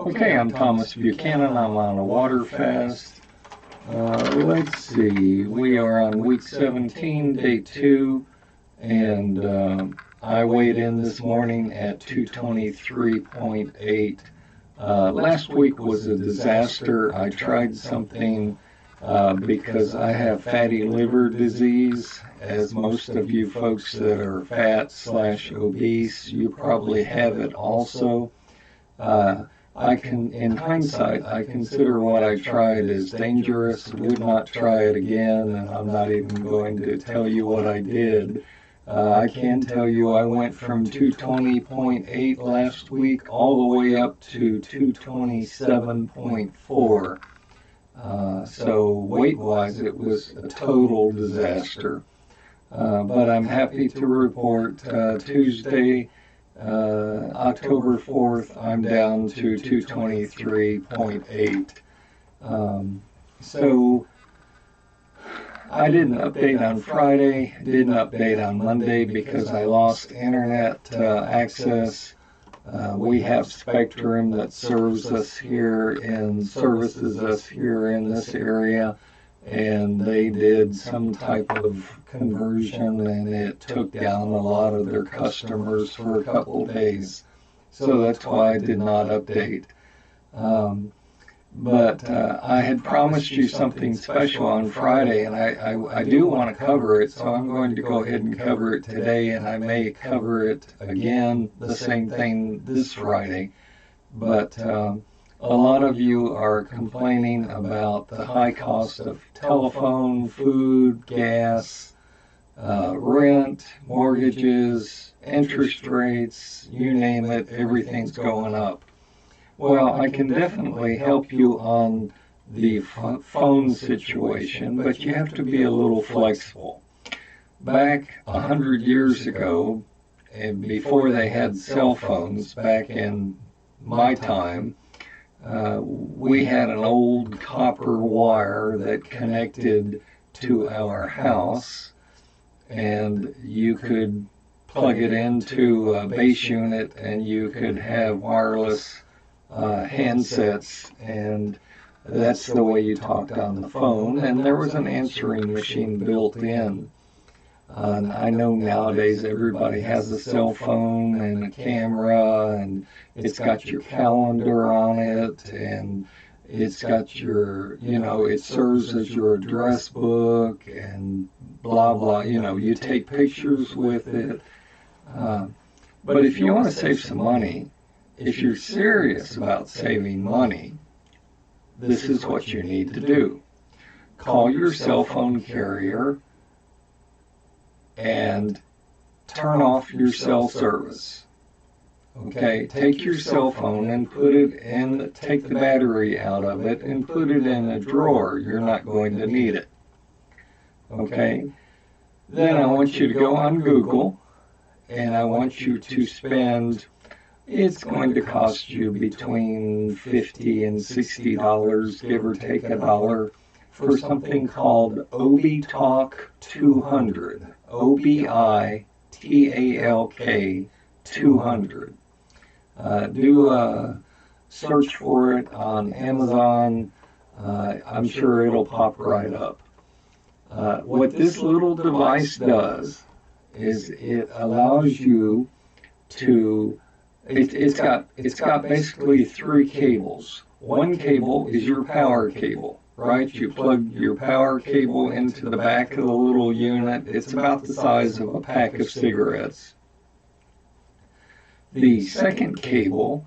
Okay, I'm Thomas Buchanan. I'm on a water fast. Let's see, we are on week 17, day 2, and I weighed in this morning at 223.8. Last week was a disaster. I tried something because I have fatty liver disease. As most of you folks that are fat/obese, you probably have it also. Uh, in hindsight, I consider what I tried as dangerous, would not try it again, and I'm not even going to tell you what I did. I can tell you I went from 220.8 last week all the way up to 227.4. So weight-wise, it was a total disaster. But I'm happy to report Tuesday, October 4th, I'm down to 223.8. So I didn't update on Friday, didn't update on Monday because I lost internet access. We have Spectrum that services us here in this area, and they did some type of conversion, and it took down a lot of their customers for a couple days. So that's why I did not update. But I had promised you something special on Friday, and I do want to cover it, so I'm going to go ahead and cover it today, and I may cover it again, the same thing this Friday. But a lot of you are complaining about the high cost of telephone, food, gas, rent, mortgages, interest rates, you name it, everything's going up. Well, I can definitely help you on the phone situation, but you have to be a little flexible. Back 100 years ago, and before they had cell phones, back in my time, we had an old copper wire that connected to our house, and you could plug it into a base unit and you could have wireless handsets, and that's the way you talked on the phone, and there was an answering machine built in. I know nowadays everybody has a cell phone and a camera, and it's got your calendar on it, and it's got your, it serves as your address book, and blah, blah, you take pictures with it. But if you want to save some money, if you're serious about saving money, this is what you need to do. Call your cell phone carrier and turn off your cell service. Okay, take your cell phone and put it in, take the battery out of it and put it in a drawer. You're not going to need it. Okay, then I want you to go on Google, and I want you to spend, it's going to cost you between $50 and $60, give or take a dollar, for something called ObiTalk 200. ObiTalk 200. Do a search for it on Amazon. I'm sure it'll pop right up. What this little device does is it allows you to, it's got basically 3 cables. One cable is your power cable, right? You plug your power cable into the back of the little unit. It's about the size of a pack of cigarettes. The second cable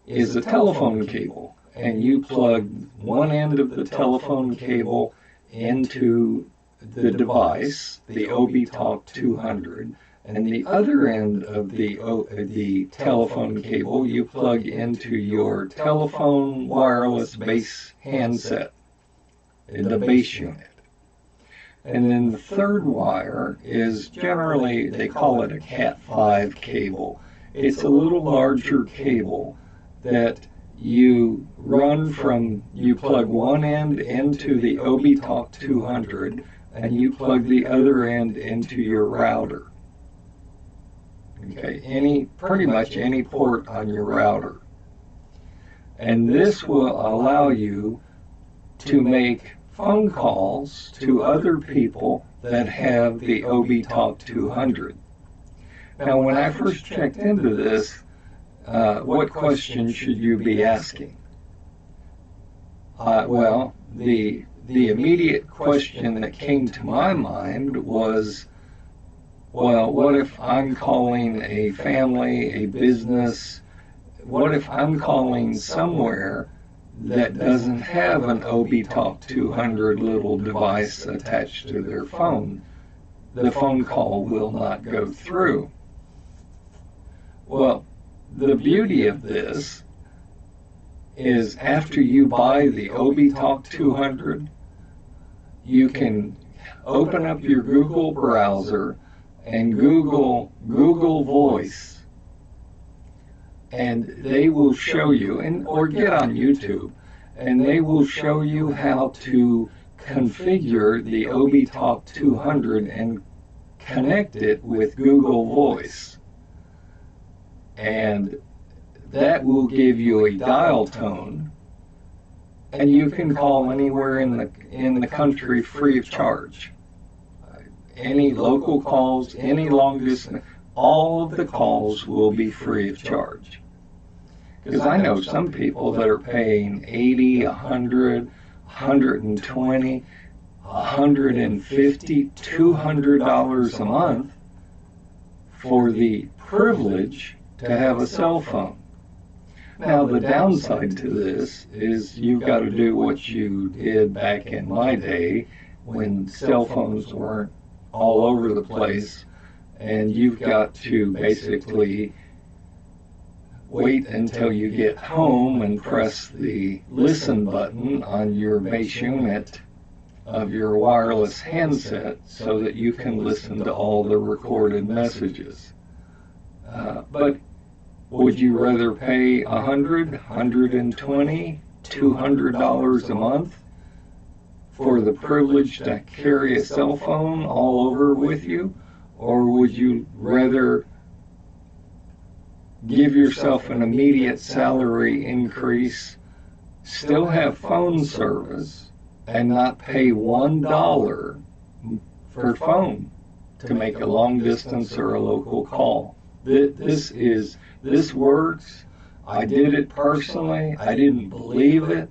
is a telephone cable, and you plug one end of the telephone cable into the device, the ObiTalk 200, and the other end of the telephone cable you plug into your telephone wireless base handset, the base unit. And then the third wire is generally, they call it a Cat 5 cable. It's a little larger cable that you run from, you plug one end into the ObiTalk 200 and you plug the other end into your router. Okay, pretty much any port on your router. And this will allow you to make phone calls to other people that have the OB Talk 200. Now, when I first checked into this, what question should you be asking? Well, the immediate question that came to my mind was, well, what if I'm calling a family, a business? What if I'm calling somewhere that doesn't have an OB Talk 200 little device attached to their phone? The phone call will not go through. Well, the beauty of this is after you buy the OB Talk 200, you can open up your Google browser and Google Voice, and they will show you, or get on YouTube, and they will show you how to configure the OB Talk 200 and connect it with Google Voice. And that will give you a dial tone, and you can call anywhere in the country free of charge. Any local calls, any long distance, all of the calls will be free of charge. Because I know some people that are paying $80, $100, $120, $150, $200 a month for the privilege to have a cell phone. Now, the downside to this is you've got to do what you did back in my day when cell phones weren't all over the place, and you've got to basically wait until you get home and press the listen button on your base unit of your wireless handset so that you can listen to all the recorded messages. But would you rather pay $100, $120, $200 a month for the privilege to carry a cell phone all over with you? Or would you rather give yourself an immediate salary increase, still have phone service, and not pay $1 for phone to make a long distance or a local call? This works. I did it personally. I didn't believe it.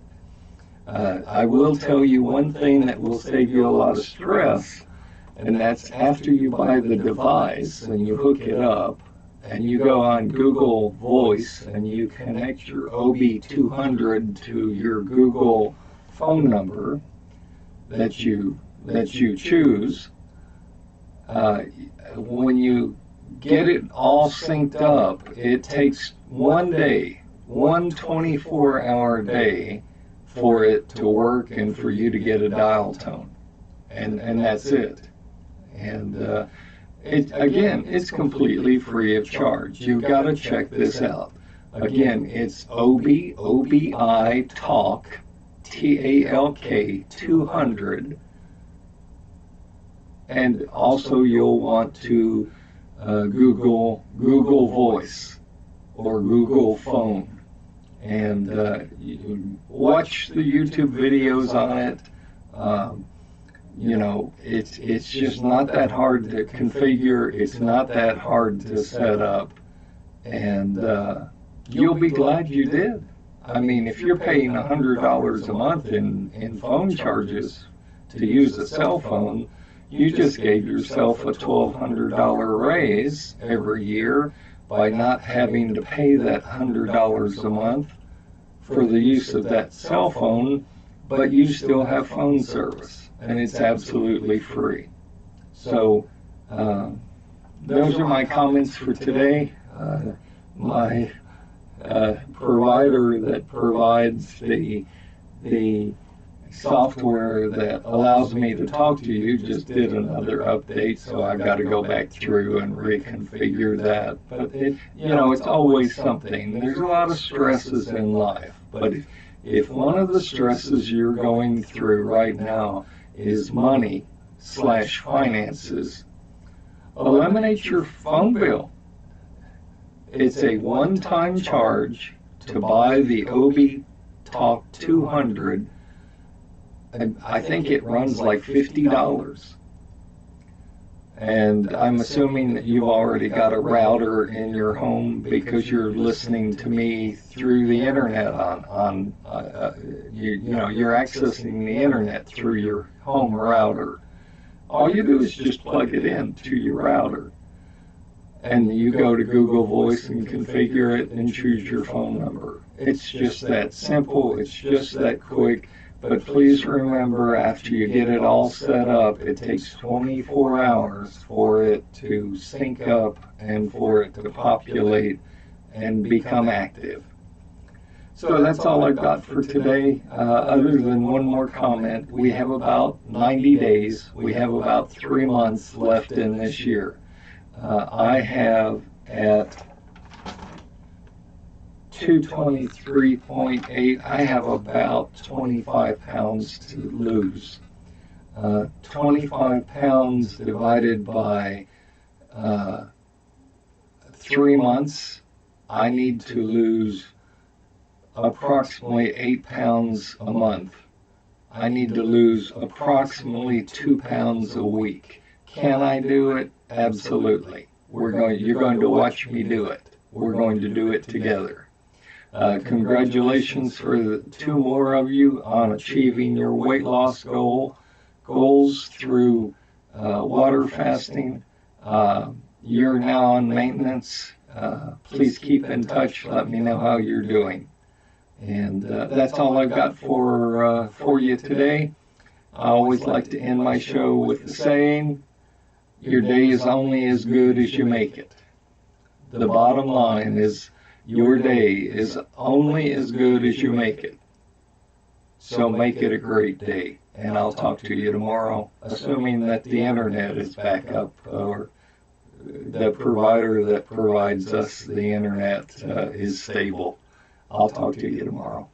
I will tell you one thing that will save you a lot of stress, and that's after you buy the device and you hook it up and you go on Google Voice and you connect your OB200 to your Google phone number that you choose. When you get it all synced up, it takes one day, one 24-hour day for it to work and for you to get a dial tone. And that's it. And it's completely free of charge. You've got to check this out. Again, it's OBI Talk, TALK 200. And also you'll want to Google Voice or Google Phone, and you watch the YouTube videos on it. It's just not that hard to configure. It's not that hard to set up, and you'll be glad you did. I mean, if you're paying $100 a month in phone charges to use a cell phone, you just gave yourself a $1,200 raise every year by not having to pay that $100 a month for the use of that cell phone, but you still have phone service, and it's absolutely free. So those are my comments for today. My provider that provides the software that allows me to talk to you just did another update, so I've got to go back through and reconfigure that. But it's always something. There's a lot of stresses in life, but if one of the stresses you're going through right now is money/finances, eliminate your phone bill. It's a one-time charge to buy the Obi Talk 200. I think it runs like $50. And I'm assuming that you've already got a router in your home because you're listening to me through the internet you're accessing the internet through your home router. All you do is just plug it in to your router. And you go to Google Voice and configure it and choose your phone number. It's just that simple. It's just that quick. But please remember, after you get it all set up, it takes 24 hours for it to sync up and for it to populate and become active. So that's all I've got for today, other than one more comment. We have about 90 days. We have about 3 months left in this year. I have at 223.8, I have about 25 pounds to lose. 25 pounds divided by 3 months, I need to lose approximately 8 pounds a month. I need to lose approximately 2 pounds a week. Can I do it? Absolutely. You're going to watch me do it. We're going to do it together. Congratulations for the 2 more of you on achieving your weight loss goals through water fasting. You're now on maintenance. Please keep in touch. Let me know how you're doing. And that's all I've got for you today. I always like to end my show with the saying, your day is only as good as you make it. The bottom line is, your day is only as good as you make it. So make it a great day. And I'll talk to you tomorrow, assuming that the internet is back up, or the provider that provides us the internet is stable. I'll talk to you tomorrow.